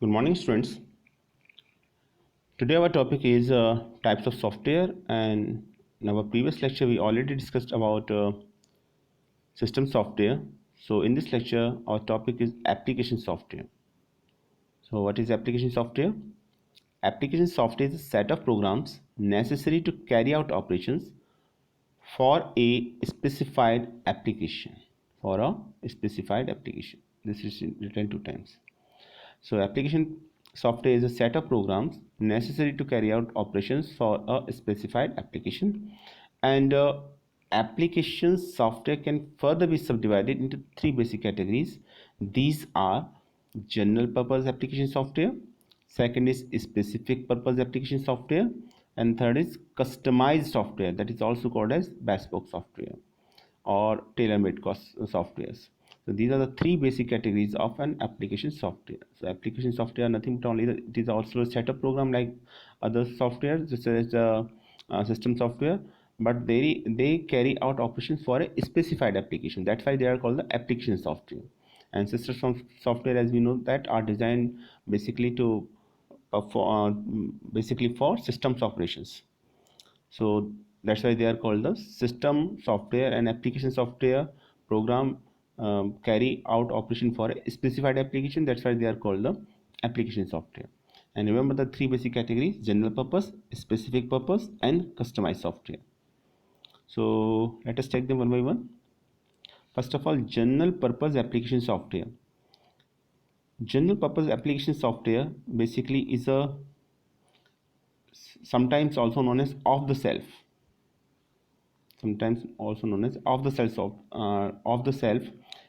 Good morning, students. Today our topic is types of software, and in our previous lecture we already discussed about system software. So in this lecture our topic is application software. So what is application software? Application software is a set of programs necessary to carry out operations for a specified application. For a specified application. This is written two times. So application software is a set of programs necessary to carry out operations for a specified application, and application software can further be subdivided into three basic categories. These are general purpose application software, second is specific purpose application software, and third is customized software, that is also called as bespoke software or tailor-made softwares. So these are the three basic categories of an application software. So application software are nothing but only it is also a set of program like other software, such as system software, but they carry out operations for a specified application. That's why they are called the application software. And system software, as we know, that are designed basically to basically for systems operations. So that's why they are called the system software, and application software program carry out operation for a specified application. That's why they are called the application software. And remember the three basic categories: general purpose, specific purpose, and customized software. So let us take them one by one. First of all, general purpose application software. General purpose application software basically is a sometimes also known as off the shelf, sometimes also known as off the shelf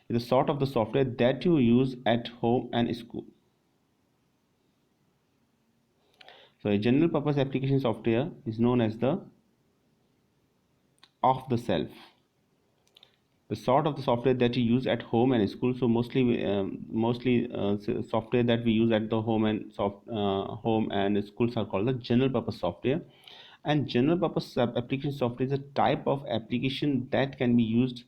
is a sort of the software that you use at home and school. So a general purpose application software is known as the off the shelf, the sort of the software that you use at home and school. So mostly software that we use at the home and schools are called the general purpose software. And general purpose application software is a type of application that can be used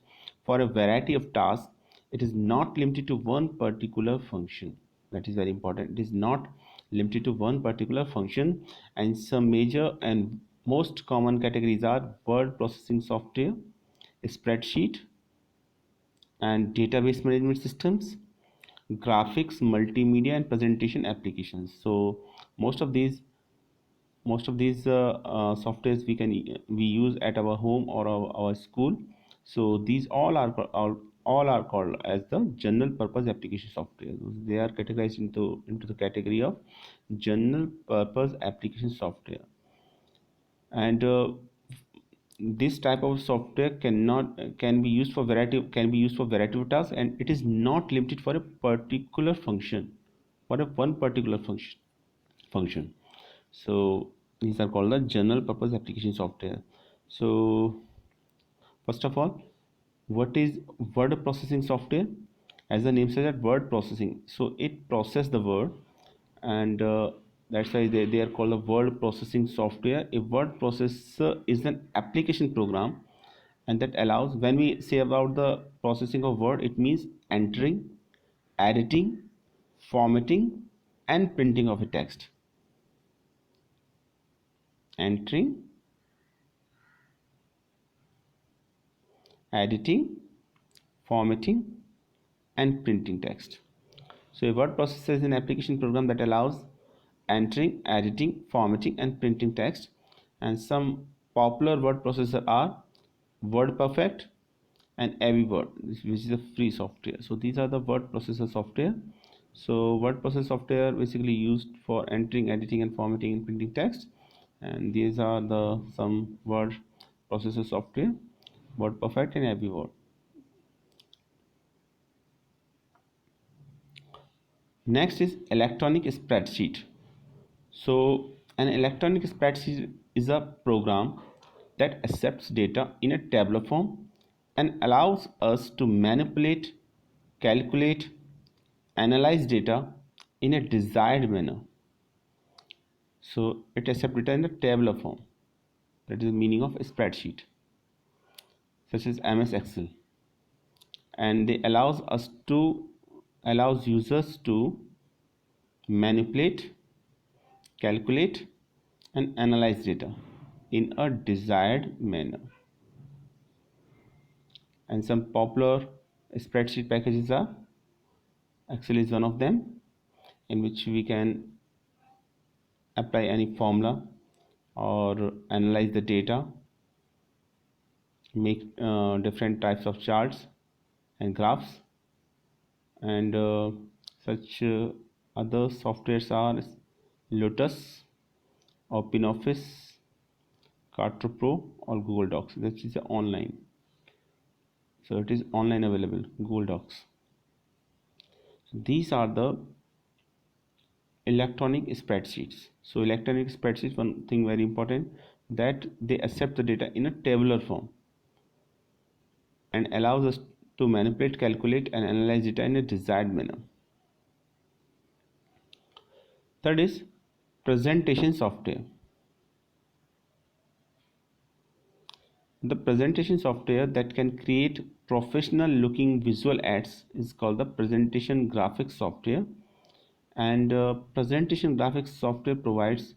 for a variety of tasks. It is not limited to one particular function. That is very important. It is not limited to one particular function. And some major and most common categories are word processing software, spreadsheet and database management systems, graphics, multimedia and presentation applications. So most of these softwares we use at our home or our school. So these all are called as the general purpose application software. They are categorized into the category of general purpose application software. And this type of software can be used for variety of tasks, and it is not limited for a particular function, for a one particular function. So these are called the general purpose application software. So first of all, what is word processing software? As the name says, that word processing, so it processes the word, and that's why they are called the word processing software. A word processor is an application program, and that allows, when we say about the processing of word, it means entering, editing, formatting and printing of a text. Entering, editing, formatting and printing text. So a word processor is an application program that allows entering, editing, formatting and printing text. And some popular word processor are WordPerfect and AviWord, which is a free software. So these are the word processor software. So word processor software basically used for entering, editing and formatting and printing text. And these are the some word processor software: WordPerfect and AviWord. Next is electronic spreadsheet. So an electronic spreadsheet is a program that accepts data in a tabular form and allows us to manipulate, calculate, analyze data in a desired manner. So it accepts data in the tabular form. That is the meaning of a spreadsheet, such as MS Excel, and they allows users to manipulate, calculate, and analyze data in a desired manner. And some popular spreadsheet packages are Excel is one of them, in which we can apply any formula or analyze the data, make different types of charts and graphs, and such other softwares are Lotus, OpenOffice, Carter Pro, or Google Docs. That is online. So it is online available, Google Docs. So these are the electronic spreadsheets. So electronic spreadsheets, one thing very important, that they accept the data in a tabular form and allows us to manipulate, calculate, and analyze data in a desired manner. Third is presentation software. The presentation software that can create professional looking visual ads is called the presentation graphics software. And presentation graphics software provides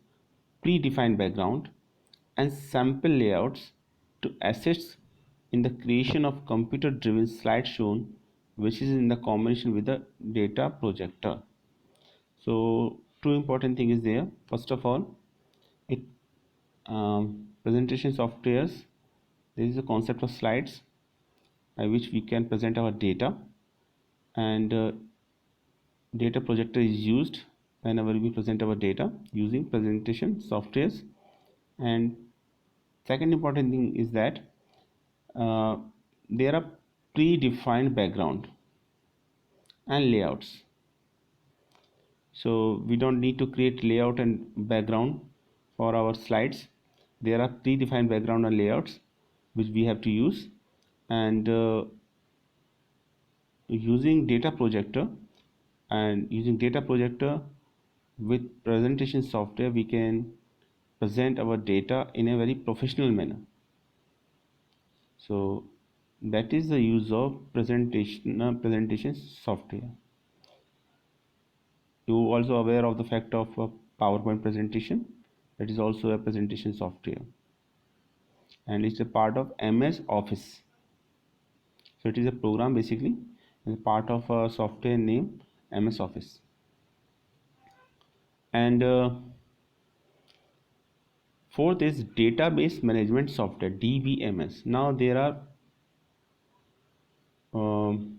predefined background and sample layouts to assist in the creation of computer driven slide shown, which is in the combination with the data projector. So two important things is there. First of all, it presentation softwares, there is a concept of slides by which we can present our data, and data projector is used whenever we present our data using presentation softwares. And second important thing is that uh, there are predefined background and layouts, so we don't need to create layout and background for our slides. There are predefined background and layouts which we have to use, and using data projector with presentation software, we can present our data in a very professional manner. So that is the use of presentation software. You also aware of the fact of a PowerPoint presentation, that is also a presentation software, and it's a part of MS Office. So it is a program basically, and a part of a software named MS Office. And fourth is database management software, DBMS. Now there are um,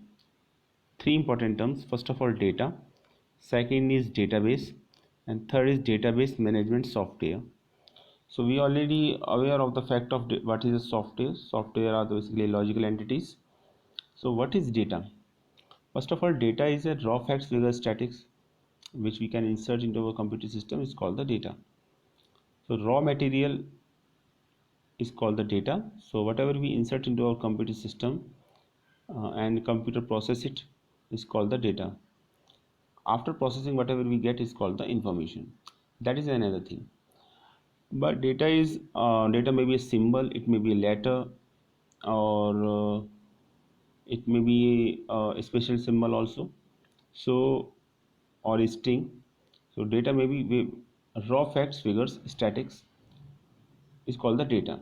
three important terms. First of all, data. Second is database, and third is database management software. So we already aware of the fact of what is a software. Software are basically logical entities. So what is data? First of all, data is a raw facts, figures, statics which we can insert into our computer system is called the data. So raw material is called the data. So whatever we insert into our computer system and computer process it is called the data. After processing, whatever we get is called the information. That is another thing. But data may be a symbol, it may be a letter, or it may be a special symbol also. So or a string. So data may be raw facts, figures, statics is called the data.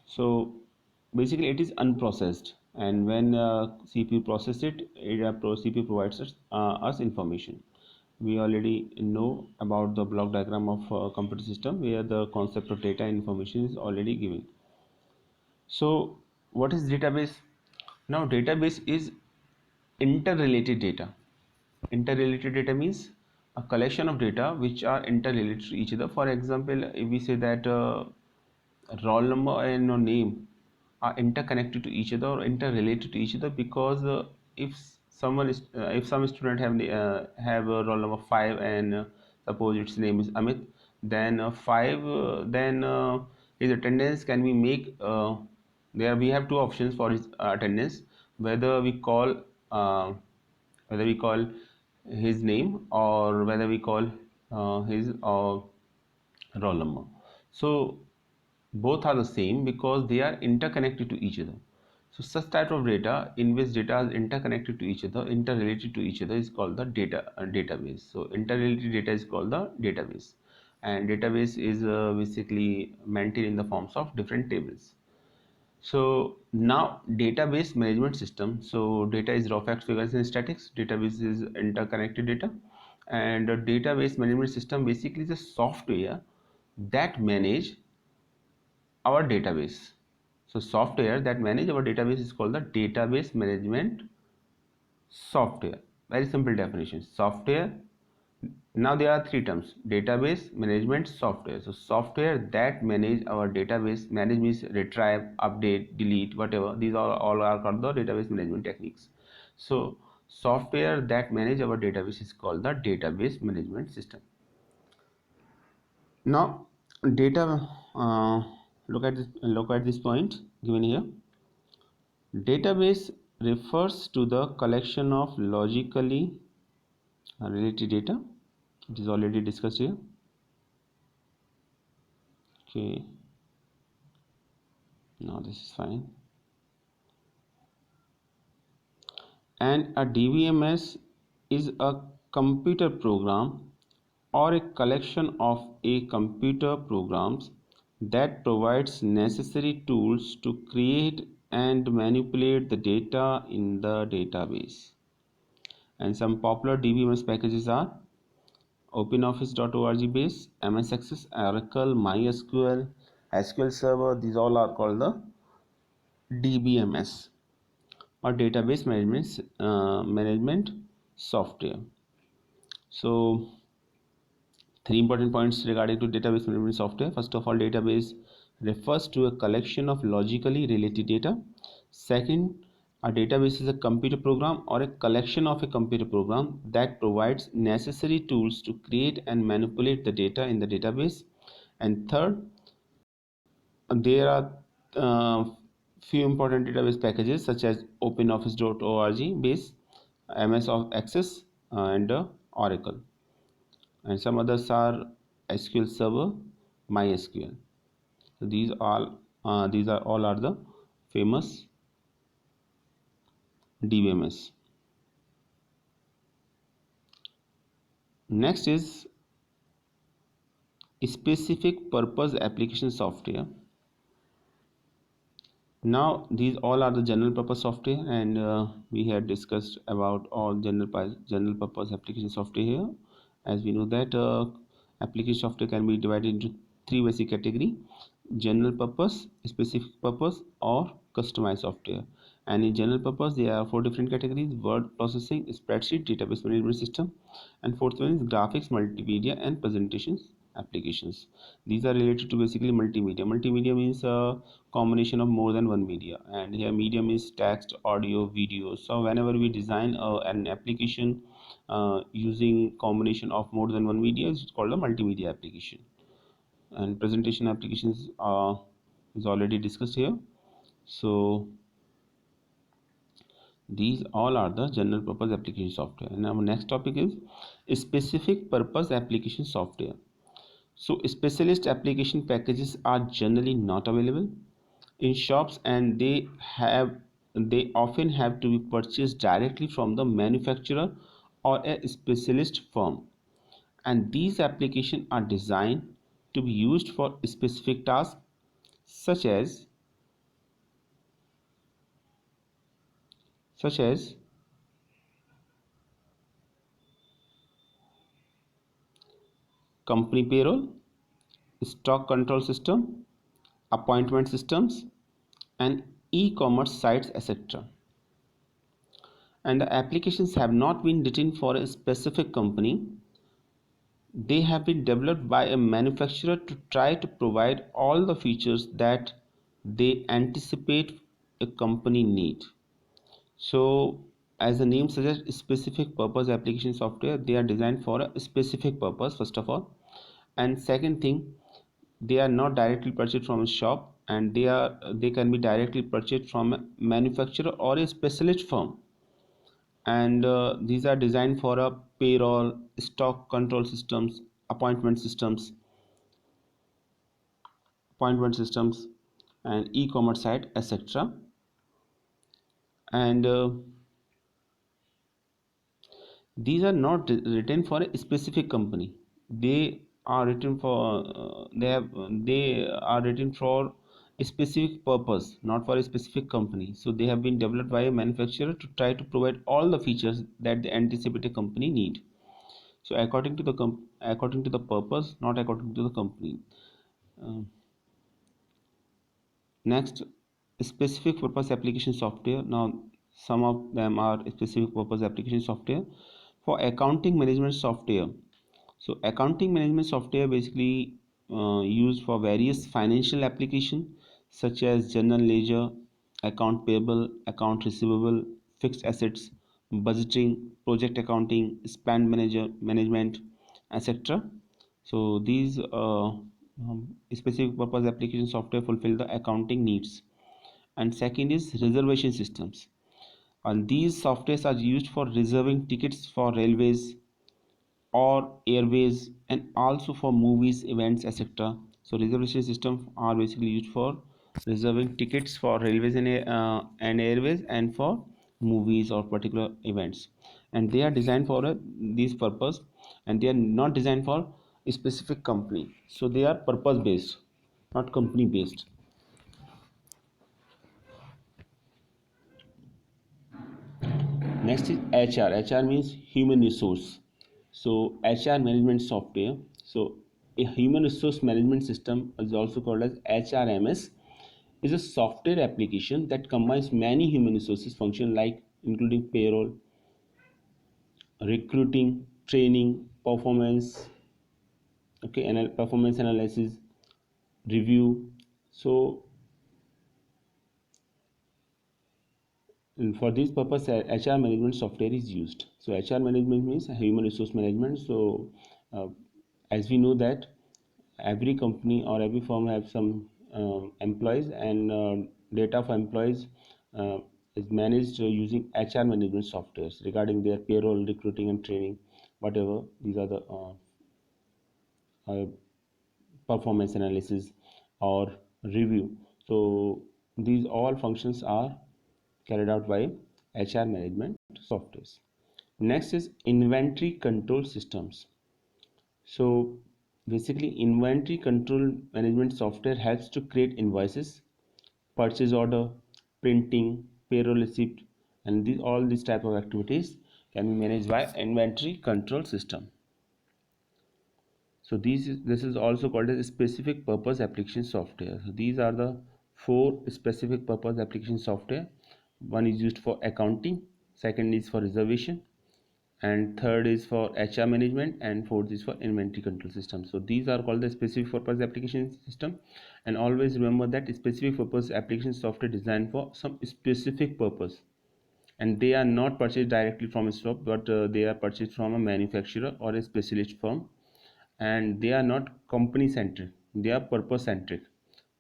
So basically it is unprocessed, and when CPU process it, CPU provides us information. We already know about the block diagram of computer system where the concept of data information is already given. So what is database? Now database is interrelated data. Interrelated data means a collection of data which are interrelated to each other. For example, if we say that roll number and name are interconnected to each other or interrelated to each other, because if someone is if some student have a roll number 5 and suppose its name is Amit, then 5 then his attendance can be make there we have two options for his attendance, whether we call uh, whether we call his name or whether we call his roll number. So both are the same because they are interconnected to each other. So such type of data in which data is interconnected to each other, interrelated to each other, is called the database. So interrelated data is called the database, and database is basically maintained in the forms of different tables. So now database management system. So data is raw facts, figures, and statics. Database is interconnected data, and a database management system basically is a software that manage our database. So software that manage our database is called the database management software. Very simple definition. Software. Now there are three terms: database management software. So software that manage our database. Manage means retrieve, update, delete, whatever. These are all are called the database management techniques. So software that manage our database is called the database management system. Now data. Look at this point given here. Database refers to the collection of logically related data. It is already discussed here. Okay, now this is fine. And a DBMS is a computer program or a collection of a computer programs that provides necessary tools to create and manipulate the data in the database. And some popular DBMS packages are OpenOffice.org base, MS Access, Oracle, MySQL, SQL Server. These all are called the DBMS or database management software. So three important points regarding to database management software. First of all, database refers to a collection of logically related data. Second, a database is a computer program or a collection of a computer program that provides necessary tools to create and manipulate the data in the database. And third, there are few important database packages such as OpenOffice.org base, MS Access, and Oracle. And some others are SQL Server, MySQL. So these are all are the famous DBMS. Next is specific purpose application software. Now these all are the general purpose software, and we had discussed about all general purpose application software here. As we know that application software can be divided into three basic category: general purpose, specific purpose, or customized software. And in general purpose there are four different categories: word processing, spreadsheet, database management system, and fourth one is graphics, multimedia, and presentations applications. These are related to basically multimedia. Multimedia means a combination of more than one media, and here medium is text, audio, video. So whenever we design an application using combination of more than one media, it's called a multimedia application. And presentation applications is already discussed here. So these all are the general purpose application software. And our next topic is specific purpose application software. So specialist application packages are generally not available in shops, and they often have to be purchased directly from the manufacturer or a specialist firm. And these applications are designed to be used for specific tasks such as such as company payroll, stock control system, appointment systems, and e-commerce sites, etc. And the applications have not been written for a specific company. They have been developed by a manufacturer to try to provide all the features that they anticipate a company need. So as the name suggests, specific purpose application software, they are designed for a specific purpose first of all. And second thing, they are not directly purchased from a shop, and they can be directly purchased from a manufacturer or a specialist firm. And these are designed for a payroll, stock control systems, appointment systems appointment systems and e-commerce site, etc. and these are not written for a specific company. They are written for they are written for a specific purpose, not for a specific company. So they have been developed by a manufacturer to try to provide all the features that the anticipated company need. So according to the according to the purpose, not according to the company. Um, Next, specific purpose application software. Now, some of them are specific purpose application software for accounting management software. So, accounting management software basically used for various financial application such as general ledger, account payable, account receivable, fixed assets, budgeting, project accounting, spend manager management, etc. So these specific purpose application software fulfill the accounting needs. And second is reservation systems. And these softwares are used for reserving tickets for railways or airways and also for movies, events, etc. So reservation systems are basically used for reserving tickets for railways and airways and for movies or particular events. And they are designed for this purpose, and they are not designed for a specific company. So they are purpose based, not company based. Next is HR. HR means human resource. So HR management software. So a human resource management system is also called as HRMS, is a software application that combines many human resources function like including payroll, recruiting, training, performance, okay, and performance analysis, review. So for this purpose, HR management software is used. So HR management means human resource management. So uh, as we know that every company or every firm have some employees, and data for employees uh, is managed using HR management softwares regarding their payroll, recruiting and training, whatever. These are the uh, performance analysis or review. So these all functions are carried out by HR management softwares. Next is inventory control systems. So basically inventory control management software helps to create invoices, purchase order, printing, payroll receipt, and all these type of activities can be managed by inventory control system. So this is also called as specific purpose application software. So these are the four specific purpose application software. One is used for accounting, second is for reservation, and third is for HR management, and fourth is for inventory control system. So these are called the specific purpose application system. And always remember that specific purpose application software designed for some specific purpose, and they are not purchased directly from a shop, but they are purchased from a manufacturer or a specialist firm, and they are not company centric, they are purpose centric.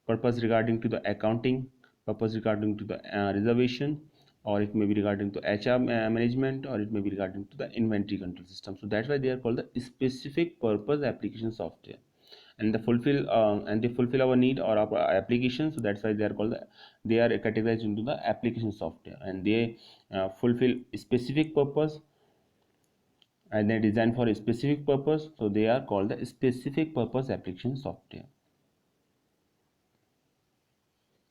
Purpose regarding to the accounting, purpose regarding to the reservation, or it may be regarding to HR management, or it may be regarding to the inventory control system. So that's why they are called the specific purpose application software, and they fulfill our need or our application. So that's why they are called they are categorized into the application software, and they fulfill specific purpose, and they're designed for a specific purpose. So they are called the specific purpose application software.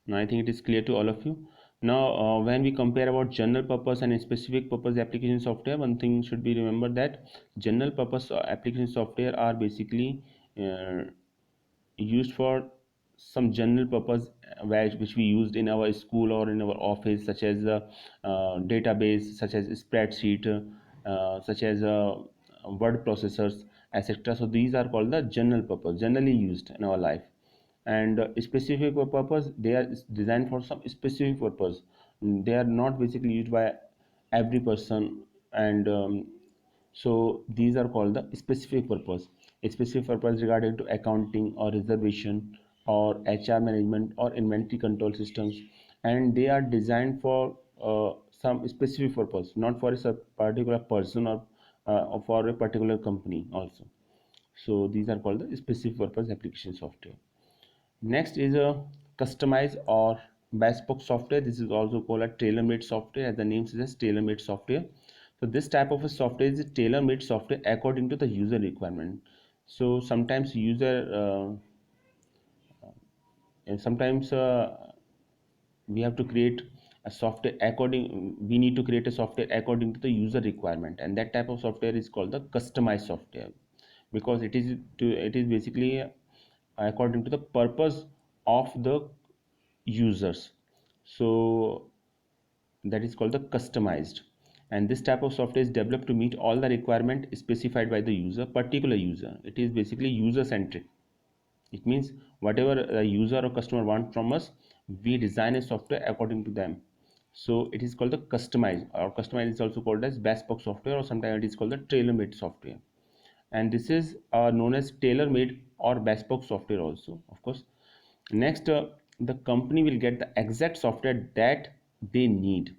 Now I think it is clear to all of you. Now when we compare about general purpose and specific purpose application software, one thing should be remembered that general purpose application software are basically uh, used for some general purpose which we used in our school or in our office, such as database, such as spreadsheet, such as word processors, etc. So these are called the general purpose, generally used in our life. And specific purpose, they are designed for some specific purpose. They are not basically used by every person, and so these are called the specific purpose. A specific purpose regarding to accounting or reservation or HR management or inventory control systems, and they are designed for some specific purpose, not for a particular person or for a particular company also. So these are called the specific purpose application software. Next is a customize or bespoke software. This is also called a tailor-made software, as the name suggests, tailor-made software. So this type of a software is a tailor-made software according to the user requirement. So sometimes sometimes we have to create a software according we need to create a software according to the user requirement, and that type of software is called the customized software, because it is basically according to the purpose of the users. So that is called the customized, and this type of software is developed to meet all the requirement specified by the particular user. It is basically user centric. It means whatever a user or customer want from us, we design a software according to them. So it is called the customized, or customized is also called as bespoke software, or sometimes it is called the tailor-made software. And this is known as tailor-made or bespoke software also, of course. Next, the company will get the exact software that they need.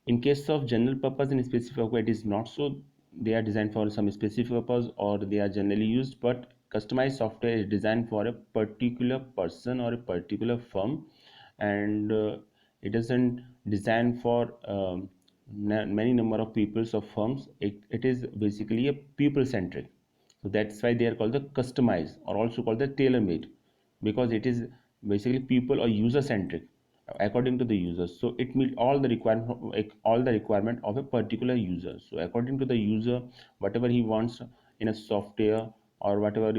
In case of general purpose and specific purpose, it is not so. They are designed for some specific purpose, or they are generally used, but customized software is designed for a particular person or a particular firm, and it doesn't design for many number of peoples or firms. It is basically a people centric. So that's why they are called the customized, or also called the tailor made, because it is basically people or user centric according to the users. So it meets all the requirement of a particular user. So according to the user, whatever he wants in a software, or whatever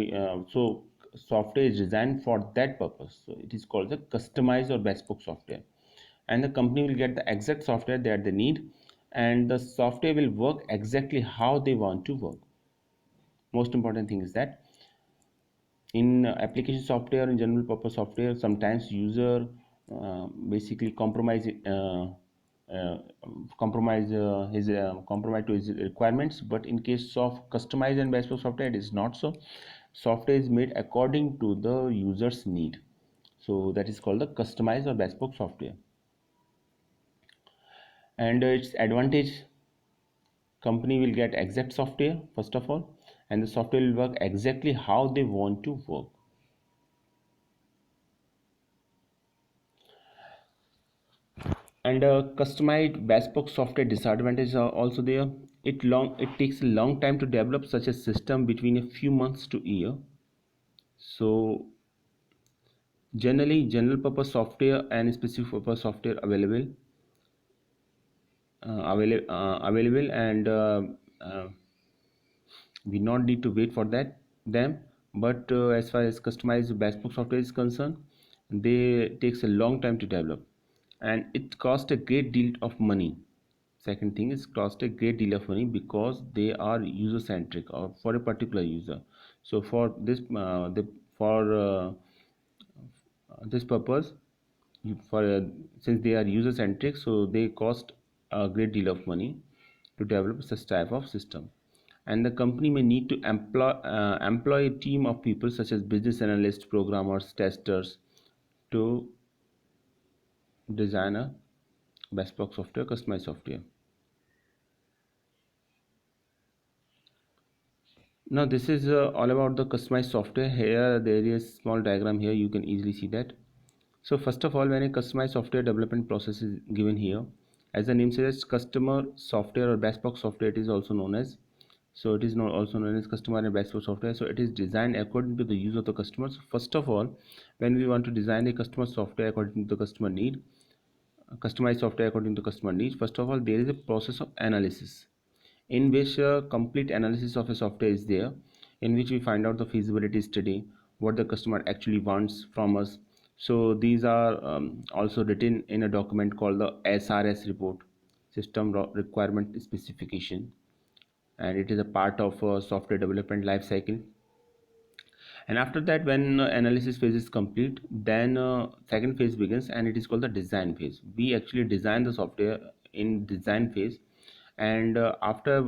so software is designed for that purpose. So it is called the customized or bespoke software, and the company will get the exact software that they need, and the software will work exactly how they want to work. Most important thing is that in application software and general purpose software, sometimes user basically uh, compromise to his requirements. But in case of customized and bespoke software, it is not so. Software is made according to the user's need, so that is called the customized or bespoke software. And its advantage: company will get exact software first of all, and the software will work exactly how they want to work. And customized bespoke software disadvantages are also there. It takes a long time to develop such a system, between a few months to a year. So generally general purpose software and specific purpose software available, and uh, we not need to wait for them. But as far as customized bespoke software is concerned, they takes a long time to develop, and it costs a great deal of money. Second thing is cost a great deal of money, because they are user centric or for a particular user. So for for this purpose, for since they are user centric, so they cost a great deal of money to develop such type of system. And the company may need to employ a team of people such as business analysts, programmers, testers, to design a bespoke software, customized software. Now this is all about the customized software. Here there is a small diagram here, you can easily see that. So first of all, when a customized software development process is given here, as the name suggests, customer software or bespoke software it is also known as. So it is also known as customer and bespoke software. So it is designed according to the use of the customers. First of all, when we want to design a customer software according to the customer need, customized software according to customer needs, first of all there is a process of analysis, in which a complete analysis of a software is there, in which we find out the feasibility study, what the customer actually wants from us. So these are also written in a document called the SRS report, system requirement specification, and it is a part of a software development life cycle. And after that, when analysis phase is complete, then second phase begins, and it is called the design phase. We actually design the software in design phase, and after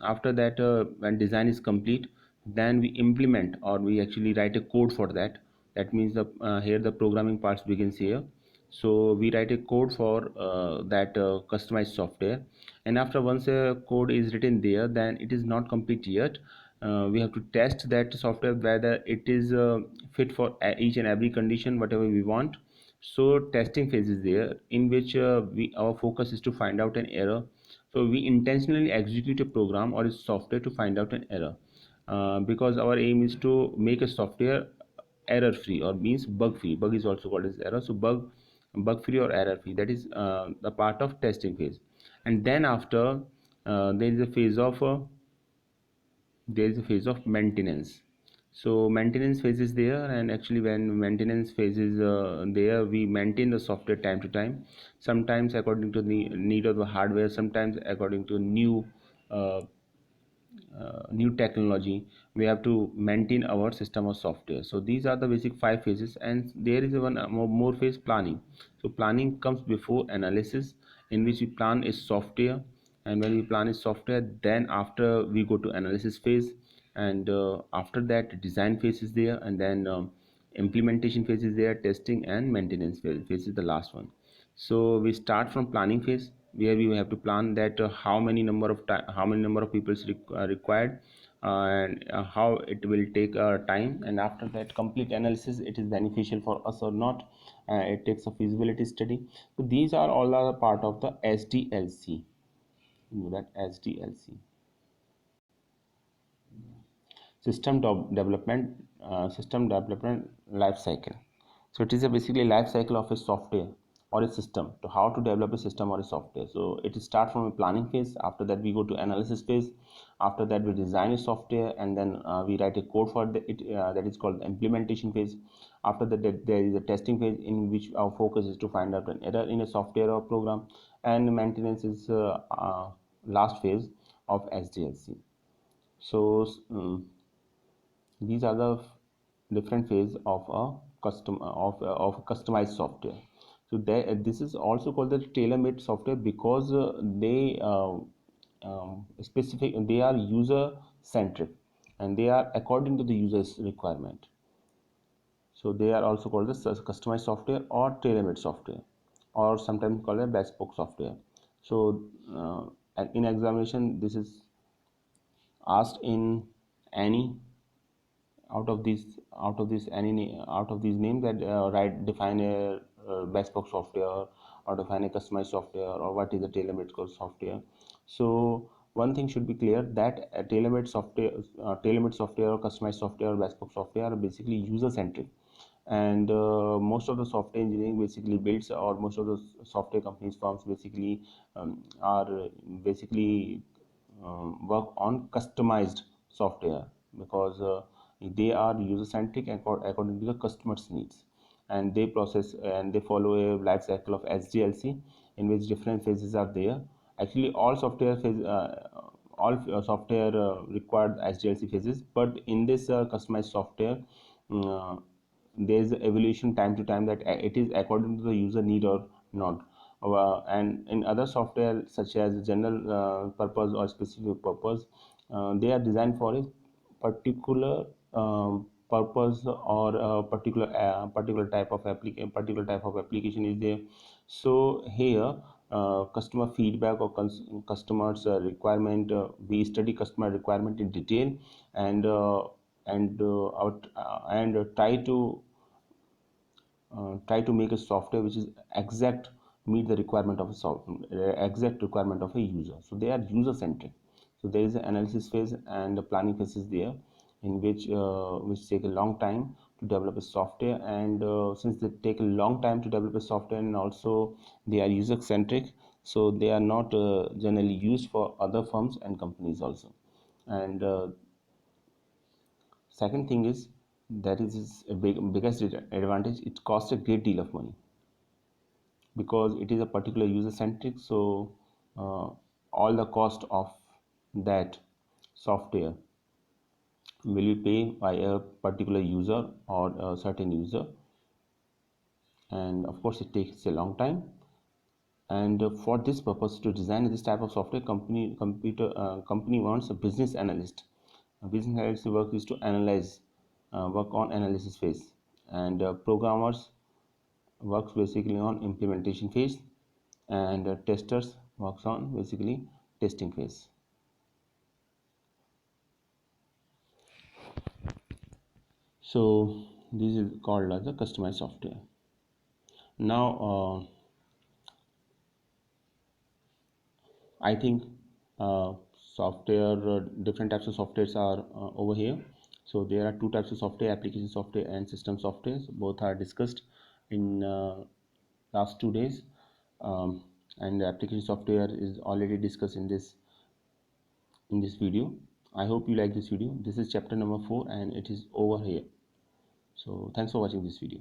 that, when design is complete, then we implement, or we actually write a code for that. That means here the programming parts begins here. So we write a code for that customized software, and after once a code is written there, then it is not complete yet. We have to test that software whether it is fit for each and every condition whatever we want. So testing phase is there, in which we our focus is to find out an error. So we intentionally execute a program or a software to find out an error, because our aim is to make a software error free, or means bug free. Bug is also called as error. So bug free or error free, that is the part of testing phase. And then after, there is a phase of maintenance. So maintenance phase is there, and actually when maintenance phase is there, we maintain the software time to time, sometimes according to the need of the hardware, sometimes according to uh, new technology. We have to maintain our system of software. So these are the basic five phases, and there is one more phase, planning. So planning comes before analysis, in which we plan a software. And when we plan a software, then after we go to analysis phase, and after that design phase is there, and then implementation phase is there, testing and maintenance phase is the last one. So we start from planning phase, where we have to plan that how many number of people is required, and how it will take time. And after that complete analysis, it is beneficial for us or not. It takes a feasibility study. So these are all are part of the SDLC. You know that SDLC, system development life cycle. So it is a basically life cycle of a software or a system, to how to develop a system or a software. So it starts from a planning phase. After that we go to analysis phase. After that we design a software, and then we write a code for it, that is called the implementation phase. After that, there is a testing phase, in which our focus is to find out an error in a software or program. And maintenance is last phase of SDLC. So these are the different phase of a of a customized software. So this is also called the tailor-made software, because they are user centric, and they are according to the user's requirement. So they are also called the customized software or tailor-made software, or sometimes called a bespoke software. So and in examination, this is asked in any out of these names, that define a bespoke software, or define a customized software, or what is a tailor-made software. So one thing should be clear, that a tailor-made software or customized software or bespoke software are basically user centric. And most of the software engineering basically builds, or most of the software companies firms basically are basically work on customized software, because they are user centric according to the customer's needs. And they process and they follow a life cycle of SDLC, in which different phases are there. Actually all software required SDLC phases, but in this customized software, mm, there is evolution time to time, that it is according to the user need or not. And in other software, such as general purpose or specific purpose, they are designed for a particular purpose, or a particular type of application is there. So here, customer feedback or customers requirement, we study customer requirement in detail, and try to make a software which is meet the requirement of exact requirement of a user. So they are user centric. So there is an analysis phase and the planning phase is there, in which take a long time to develop a software. And since they take a long time to develop a software, and also they are user centric, so they are not generally used for other firms and companies also. And second thing is, that is a biggest advantage, it costs a great deal of money, because it is a particular user centric. So uh, all the cost of that software will be paid by a particular user or a certain user. And of course it takes a long time. And for this purpose, to design this type of software, company wants a business analyst. A business analyst work is to analyze work on analysis phase, and programmers works basically on implementation phase, and testers works on basically testing phase. So this is called as a customized software. Now, I think uh, software, different types of softwares are over here. So there are two types of software: application software and system software. So both are discussed in last 2 days, um, and the application software is already discussed in this video. I hope you like this video. This is chapter number 4 and it is over here. So thanks for watching this video.